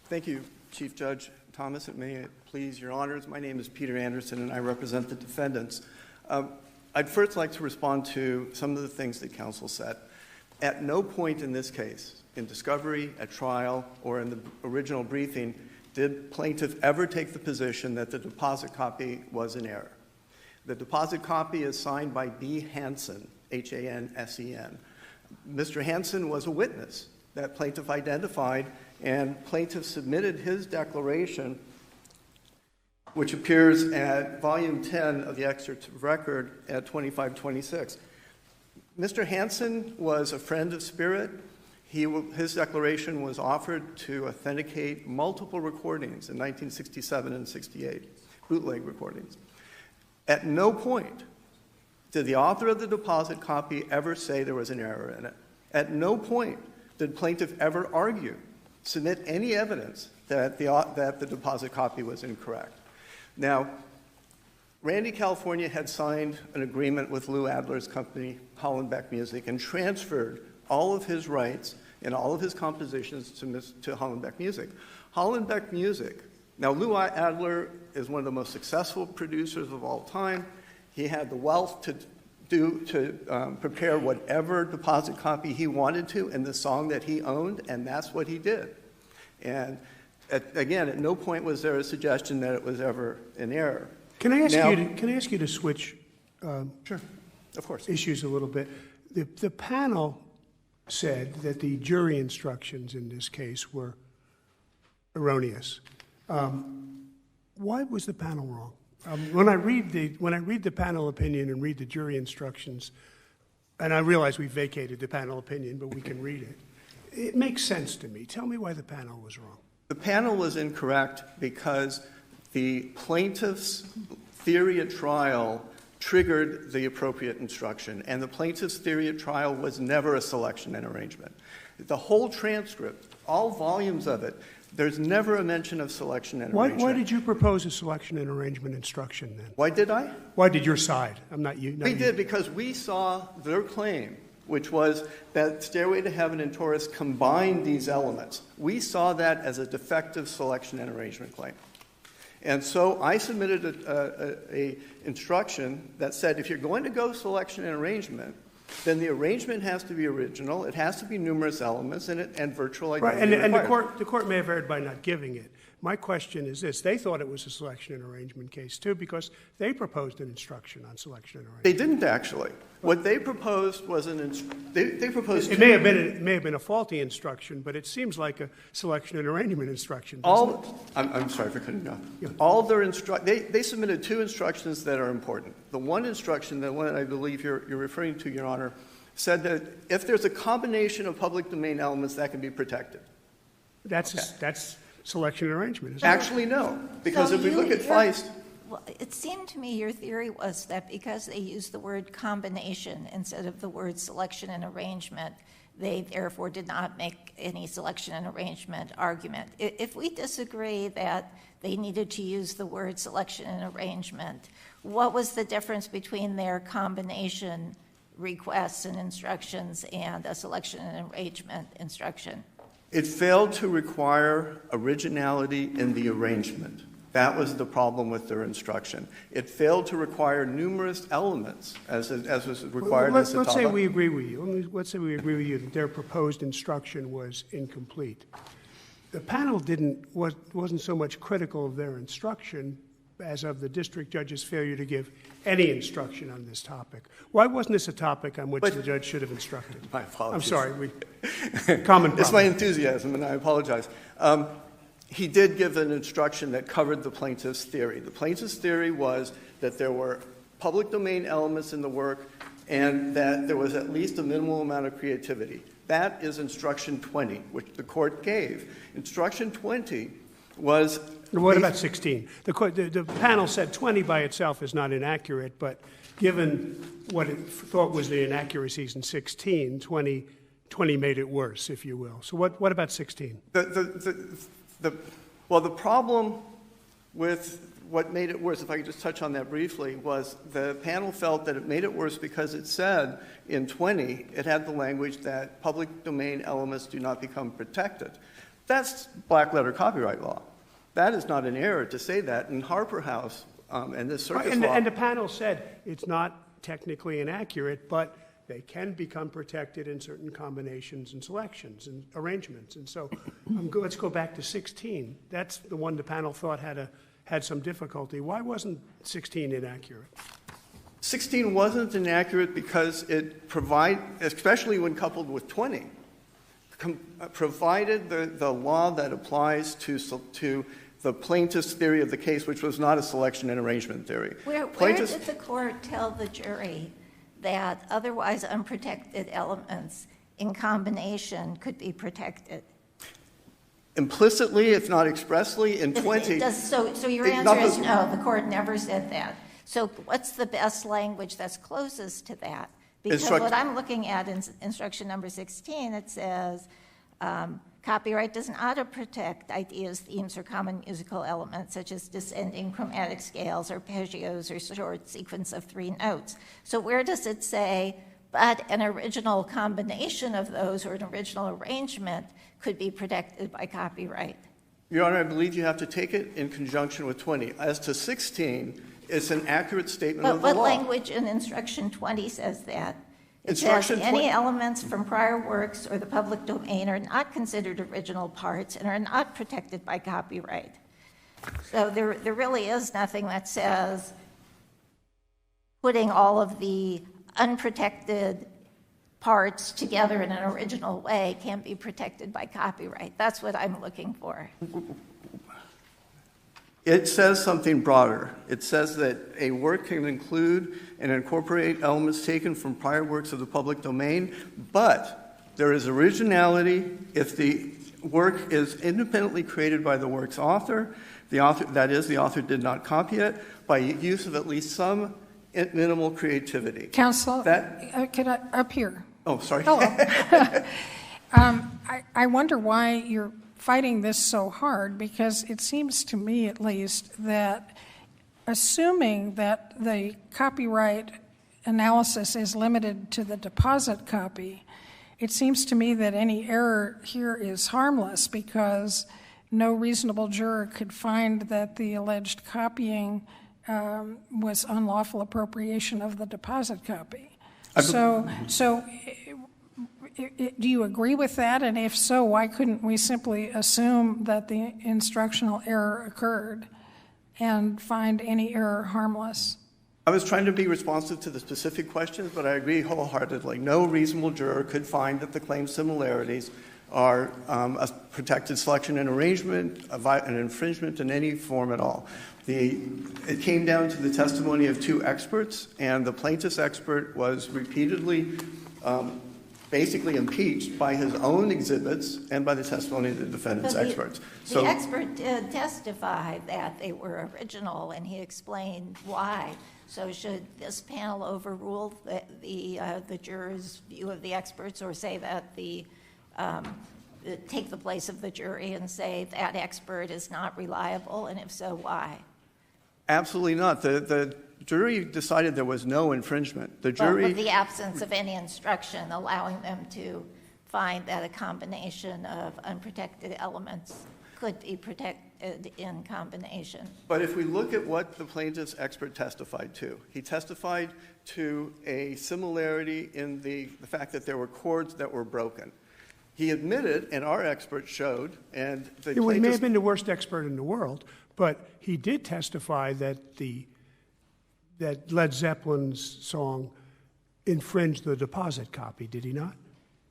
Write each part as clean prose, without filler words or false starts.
Thank you, Chief Judge Thomas. It may it please your honors. My name is Peter Anderson, and I represent the defendants. I'd first like to respond to some of the things that counsel said. At no point in this case, in discovery, at trial, or in the original briefing, did plaintiff ever take the position that the deposit copy was in error. The deposit copy is signed by B. Hansen, Hansen. Mr. Hansen was a witness that plaintiff identified, and plaintiff submitted his declaration, which appears at volume 10 of the excerpt of record at 2526. Mr. Hansen was a friend of Spirit. His declaration was offered to authenticate multiple recordings in 1967 and 68, bootleg recordings. At no point did the author of the deposit copy ever say there was an error in it. At no point did plaintiff ever argue, submit any evidence that the deposit copy was incorrect. Now, Randy California had signed an agreement with Lou Adler's company, Hollenbeck Music, and transferred all of his rights and all of his compositions to Hollenbeck Music. Hollenbeck Music, now Lou Adler is one of the most successful producers of all time. He had the wealth to prepare whatever deposit copy he wanted to in the song that he owned, and that's what he did. And again, at no point was there a suggestion that it was ever an error. Can I ask you to switch sure, of course. Issues a little bit? The panel said that the jury instructions in this case were erroneous. Why was the panel wrong? When I read the panel opinion and read the jury instructions, and I realize we vacated the panel opinion, but we can read it, it makes sense to me. Tell me why the panel was wrong. The panel was incorrect because the plaintiff's theory at trial triggered the appropriate instruction, and the plaintiff's theory at trial was never a selection and arrangement. The whole transcript, all volumes of it, there's never a mention of selection and arrangement. Why did you propose a selection and arrangement instruction then? Why did I? Why did your side? I'm not you. We did because we saw their claim, which was that Stairway to Heaven and Taurus combined these elements. We saw that as a defective selection and arrangement claim. And so I submitted a instruction that said if you're going to go selection and arrangement, then the arrangement has to be original, it has to be numerous elements, and virtual identity. Right, and the court may have erred by not giving it. My question is this. They thought it was a selection and arrangement case, too, because they proposed an instruction on selection and arrangement. They didn't, actually. What they proposed was they proposed it may have been a faulty instruction, but it seems like a selection and arrangement instruction. I'm sorry for cutting you off. Yeah. All their they submitted two instructions that are important. The one instruction, the one I believe you're referring to, Your Honor, said that if there's a combination of public domain elements, that can be protected. That's selection and arrangement, isn't it? Actually, no, because if we look at Feist. Well, it seemed to me your theory was that because they used the word combination instead of the word selection and arrangement, they therefore did not make any selection and arrangement argument. If we disagree that they needed to use the word selection and arrangement, what was the difference between their combination requests and instructions and a selection and arrangement instruction? It failed to require originality in the arrangement. That was the problem with their instruction. It failed to require numerous elements, as was required in Satava. Let's say we agree with you. Let's say we agree with you that their proposed instruction was incomplete. The panel wasn't so much critical of their instruction as of the district judge's failure to give any instruction on this topic. Why wasn't this a topic on which the judge should have instructed? My apologies. I'm sorry. Common problem. It's my enthusiasm, and I apologize. He did give an instruction that covered the plaintiff's theory. The plaintiff's theory was that there were public domain elements in the work and that there was at least a minimal amount of creativity. That is instruction 20, which the court gave. Instruction 20 was... What about 16? The panel said 20 by itself is not inaccurate, but given what it thought was the inaccuracies in 16, 20 made it worse, if you will. So what about 16? Well, the problem with what made it worse, if I could just touch on that briefly, was the panel felt that it made it worse because it said in 20, it had the language that public domain elements do not become protected. That's black-letter copyright law. That is not an error to say that. In Harper House and this circuit law... And the panel said it's not technically inaccurate, but they can become protected in certain combinations and selections and arrangements. And so let's go back to 16. That's the one the panel thought had some difficulty. Why wasn't 16 inaccurate? 16 wasn't inaccurate because it especially when coupled with 20, provided the law that applies to the plaintiff's theory of the case, which was not a selection and arrangement theory. Where did the court tell the jury that otherwise unprotected elements in combination could be protected? Implicitly, if not expressly, in 20. So your answer is no, the court never said that. So what's the best language that's closest to that? Because what I'm looking at in instruction number 16, it says, copyright does not protect ideas, themes, or common musical elements, such as descending chromatic scales or arpeggios or short sequence of 3 notes. So where does it say, but an original combination of those or an original arrangement could be protected by copyright? Your Honor, I believe you have to take it in conjunction with 20. As to 16, it's an accurate statement of the law. But what language in instruction 20 says that? It says any elements from prior works or the public domain are not considered original parts and are not protected by copyright. So there really is nothing that says putting all of the unprotected parts together in an original way can't be protected by copyright. That's what I'm looking for. It says something broader. It says that a work can include and incorporate elements taken from prior works of the public domain, but there is originality if the work is independently created by the work's author, that is, the author did not copy it, by use of at least some minimal creativity. Counsel, can I, up here? Oh, sorry. Hello. I wonder why you're fighting this so hard, because it seems to me at least that assuming that the copyright analysis is limited to the deposit copy, it seems to me that any error here is harmless because no reasonable juror could find that the alleged copying was unlawful appropriation of the deposit copy. So do you agree with that? And if so, why couldn't we simply assume that the instructional error occurred and find any error harmless? I was trying to be responsive to the specific questions, but I agree wholeheartedly. No reasonable juror could find that the claimed similarities are a protected selection and arrangement, an infringement in any form at all. It came down to the testimony of 2 experts, and the plaintiff's expert was repeatedly basically impeached by his own exhibits and by the testimony of the defendant's experts. The expert did testify that they were original, and he explained why. So should this panel overrule the juror's view of the experts, or say that take the place of the jury and say that expert is not reliable, and if so, why? Absolutely not. The jury decided there was no infringement. The jury, but with the absence of any instruction allowing them to find that a combination of unprotected elements could be protected in combination. But if we look at what the plaintiff's expert testified to, he testified to a similarity in the fact that there were chords that were broken. He admitted, and our expert showed, and the He may have been the worst expert in the world, but he did testify that that Led Zeppelin's song infringed the deposit copy, did he not?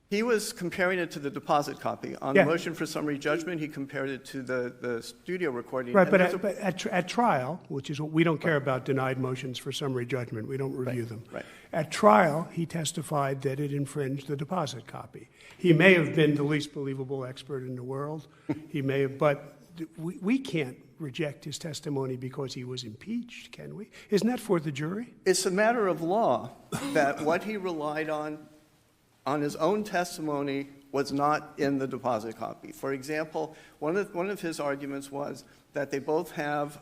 He was comparing it to the deposit copy. On the motion for summary judgment, he compared it to the studio recording. Right, but at trial, which is what we don't care about denied motions for summary judgment, we don't review them. Right. At trial, he testified that it infringed the deposit copy. He may have been the least believable expert in the world. He may have, but we can't reject his testimony because he was impeached, can we? Isn't that for the jury? It's a matter of law that what he relied on his own testimony was not in the deposit copy. For example, one of his arguments was that they both have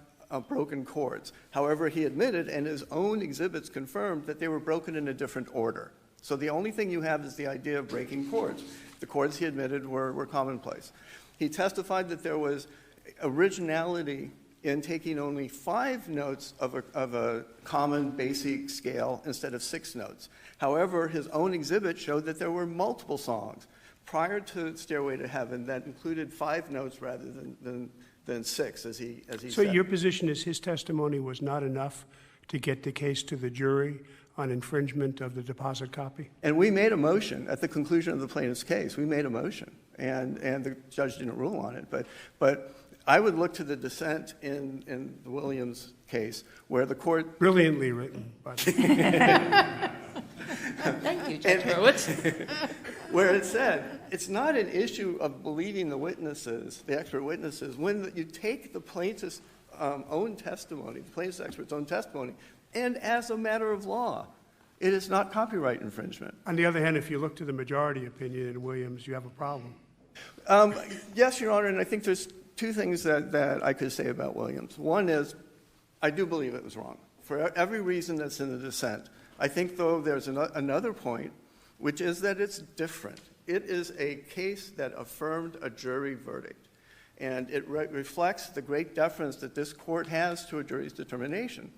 broken chords. However, he admitted, and his own exhibits confirmed, that they were broken in a different order. So the only thing you have is the idea of breaking chords. The chords he admitted were commonplace. He testified that there was originality in taking only 5 notes of a common basic scale instead of 6 notes. However, his own exhibit showed that there were multiple songs prior to Stairway to Heaven that included 5 notes rather than 6, as he So said. your position is his testimony was not enough to get the case to the jury on infringement of the deposit copy? And we made a motion at the conclusion of the plaintiff's case. We made a motion, and the judge didn't rule on it. But I would look to the dissent in the Williams case, where the court Brilliantly written, but Thank you, Judge Hurwitz. where it said it's not an issue of believing the witnesses, the expert witnesses, when you take the plaintiff's own testimony, the plaintiff's expert's own testimony, and as a matter of law, it is not copyright infringement. on the other hand, if you look to the majority opinion in Williams, you have a problem. Yes, Your Honor, and I think there's 2 things that I could say about Williams. One is, I do believe it was wrong, for every reason that's in the dissent. I think, though, there's another point, which is that it's different. It is a case that affirmed a jury verdict, and it reflects the great deference that this court has to a jury's determination.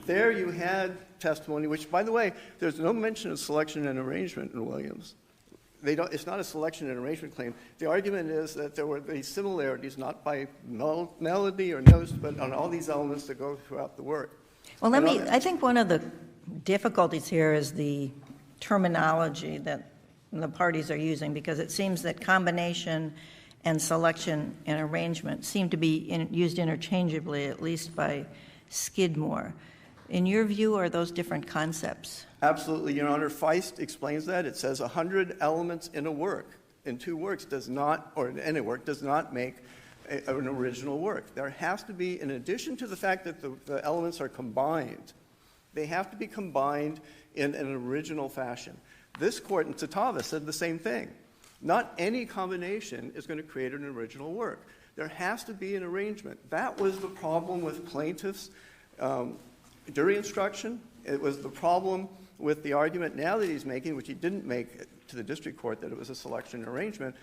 There you had testimony, which, by the way, there's no mention of selection and arrangement in Williams. It's not a selection and arrangement claim. The argument is that there were these similarities, not by melody or notes, but on all these elements that go throughout the work. Well, I think one of the difficulties here is the terminology that the parties are using, because it seems that combination and selection and arrangement seem to be used interchangeably, at least by Skidmore. In your view, are those different concepts? Absolutely, Your Honor. Feist explains that. It says 100 elements in a work, in 2 works, does not, or in any work, does not make an original work. There has to be, in addition to the fact that the elements are combined, they have to be combined in an original fashion. This court in Tatava said the same thing. Not any combination is going to create an original work. There has to be an arrangement. That was the problem with plaintiffs' jury instruction. It was the problem with the argument now that he's making, which he didn't make to the district court, that it was a selection and arrangement.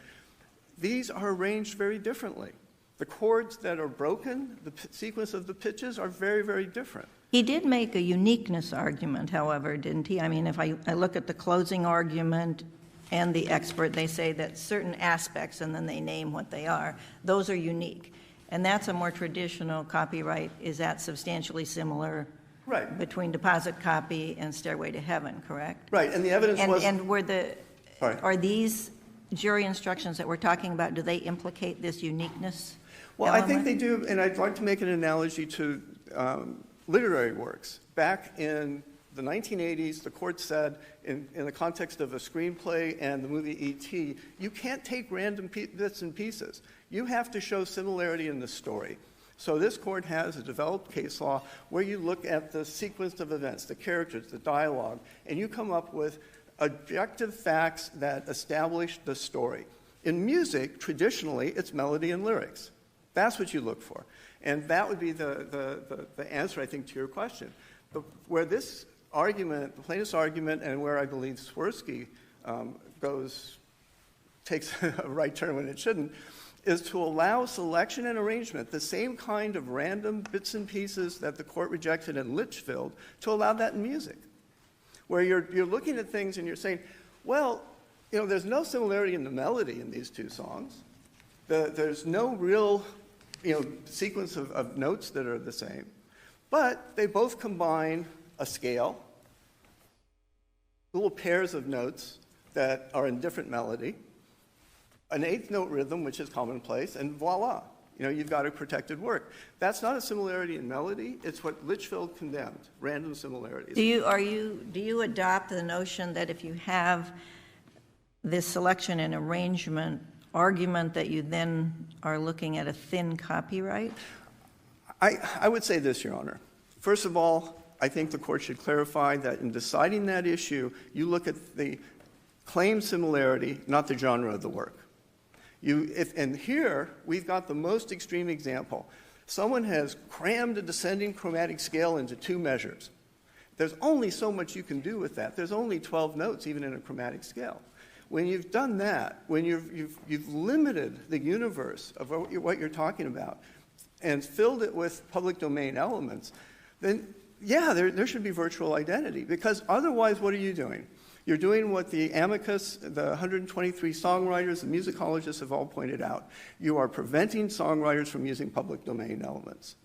These are arranged very differently. The chords that are broken, the sequence of the pitches are very, very different. He did make a uniqueness argument, however, didn't he? I mean, if I look at the closing argument and the expert, they say that certain aspects, and then they name what they are, those are unique. And that's a more traditional copyright. Is that substantially similar? Right. Between deposit copy and Stairway to Heaven, correct? Right, and the evidence was... And are these jury instructions that we're talking about, do they implicate this uniqueness Well, element? I think they do, and I'd like to make an analogy to literary works. Back in the 1980s, the court said, in the context of a screenplay and the movie E.T., you can't take random bits and pieces. You have to show similarity in the story. So this court has a developed case law where you look at the sequence of events, the characters, the dialogue, and you come up with objective facts that establish the story. In music, traditionally, it's melody and lyrics. That's what you look for. And that would be the answer, I think, to your question. Where this argument, the plaintiff's argument, and where I believe Swirsky takes a right turn when it shouldn't, is to allow selection and arrangement, the same kind of random bits and pieces that the court rejected in Litchfield, to allow that in music. Where you're looking at things and you're saying, well, there's no similarity in the melody in these 2 songs. There's no real sequence of notes that are the same. But they both combine a scale, little pairs of notes that are in different melody, an 8th note rhythm, which is commonplace, and voila, you've got a protected work. That's not a similarity in melody. It's what Litchfield condemned, random similarities. Do you adopt the notion that if you have this selection and arrangement argument that you then are looking at a thin copyright? I would say this, Your Honor. First of all, I think the court should clarify that in deciding that issue, you look at the claimed similarity, not the genre of the work. And here, we've got the most extreme example. Someone has crammed a descending chromatic scale into 2 measures. There's only so much you can do with that. There's only 12 notes, even in a chromatic scale. When you've done that, when you've limited the universe of what you're talking about and filled it with public domain elements, then yeah, there should be virtual identity, because otherwise what are you doing? You're doing what the amicus, the 123 songwriters, and musicologists have all pointed out. You are preventing songwriters from using public domain elements.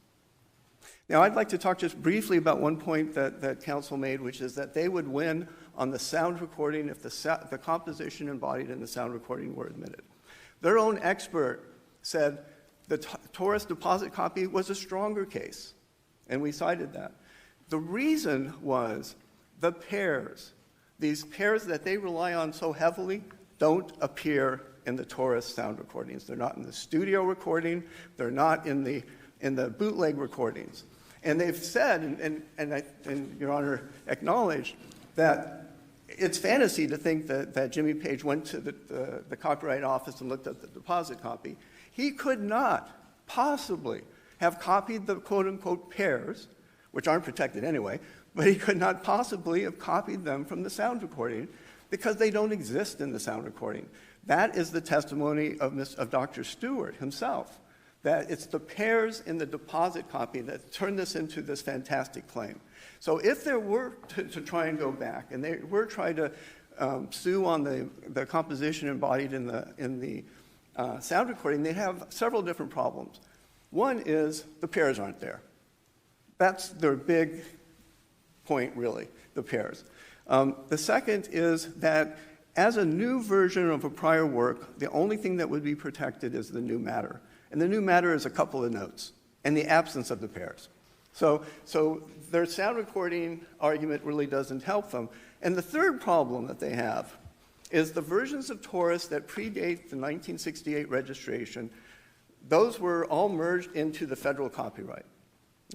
Now, I'd like to talk just briefly about one point that counsel made, which is that they would win on the sound recording if the composition embodied in the sound recording were admitted. Their own expert said the Taurus deposit copy was a stronger case, and we cited that. The reason was the pairs. These pairs that they rely on so heavily don't appear in the Taurus sound recordings. They're not in the studio recording. They're not in the bootleg recordings. And they've said, and Your Honor acknowledged, that it's fantasy to think that Jimmy Page went to the Copyright Office and looked at the deposit copy. He could not possibly have copied the quote-unquote pairs, which aren't protected anyway, but he could not possibly have copied them from the sound recording because they don't exist in the sound recording. That is the testimony of Dr. Stewart himself, that it's the pairs in the deposit copy that turned this into this fantastic claim. So if there were to try and go back, and they were trying to sue on the composition embodied in the sound recording, they'd have several different problems. One is the pairs aren't there. That's their big point, really, the pairs. The second is that as a new version of a prior work, the only thing that would be protected is the new matter. And the new matter is a couple of notes and the absence of the pairs. So their sound recording argument really doesn't help them. And the third problem that they have is the versions of Taurus that predate the 1968 registration, those were all merged into the federal copyright.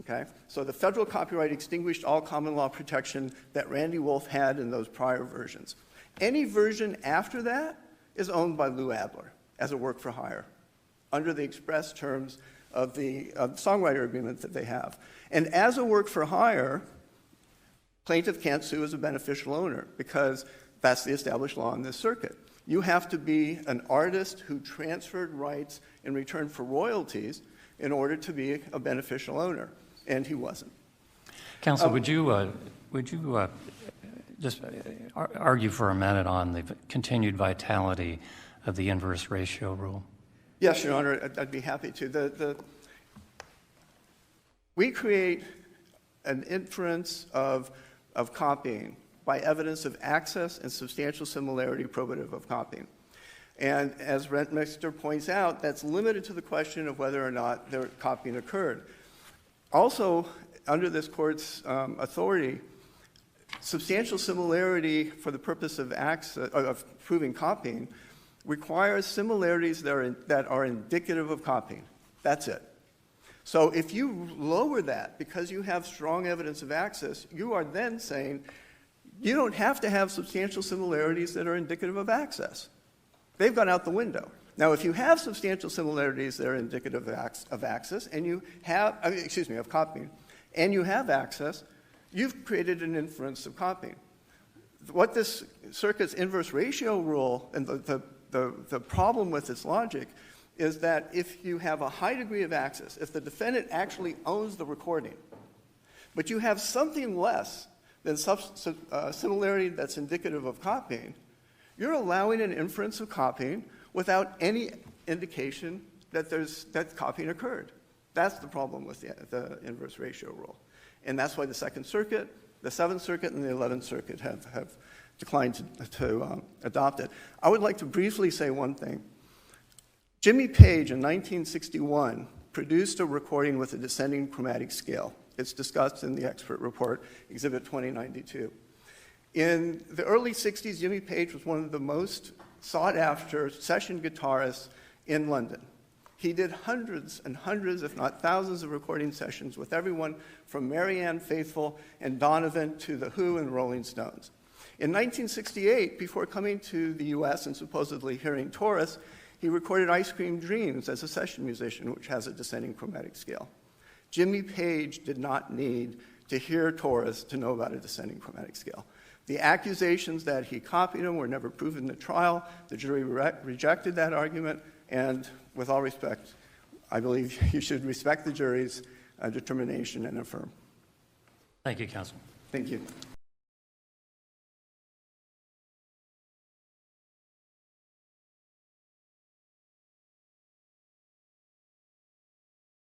Okay? So the federal copyright extinguished all common law protection that Randy Wolf had in those prior versions. Any version after that is owned by Lou Adler as a work for hire under the express terms of the songwriter agreement that they have. And as a work for hire, plaintiff can't sue as a beneficial owner because that's the established law in this circuit. You have to be an artist who transferred rights in return for royalties in order to be a beneficial owner, and he wasn't. Counsel, would you just argue for a minute on the continued vitality of the inverse ratio rule? Yes, Your Honor, I'd be happy to. We create an inference of copying by evidence of access and substantial similarity probative of copying. And as Rentmeister points out, that's limited to the question of whether or not their copying occurred. Also, under this court's authority, substantial similarity for the purpose of proving copying requires similarities that are indicative of copying. That's it. So if you lower that because you have strong evidence of access, you are then saying you don't have to have substantial similarities that are indicative of access. They've gone out the window. Now, if you have substantial similarities that are indicative of access, and you have, of copying, and you have access, you've created an inference of copying. What this circuit's inverse ratio rule, and the problem with its logic, is that if you have a high degree of access, if the defendant actually owns the recording, but you have something less than similarity that's indicative of copying, you're allowing an inference of copying without any indication that copying occurred. That's the problem with the inverse ratio rule. And that's why the Second Circuit, the Seventh Circuit, and the 11th Circuit have declined to adopt it. I would like to briefly say one thing. Jimmy Page in 1961 produced a recording with a descending chromatic scale. It's discussed in the expert report, Exhibit 2092. In the early 60s, Jimmy Page was one of the most sought-after session guitarists in London. He did hundreds and hundreds, if not thousands, of recording sessions with everyone from Marianne Faithfull and Donovan to The Who and Rolling Stones. In 1968, before coming to the U.S. and supposedly hearing Taurus, he recorded Ice Cream Dreams as a session musician, which has a descending chromatic scale. Jimmy Page did not need to hear Taurus to know about a descending chromatic scale. The accusations that he copied them were never proven at trial. The jury rejected that argument, and with all respect, I believe you should respect the jury's determination and affirm. Thank you, counsel. Thank you.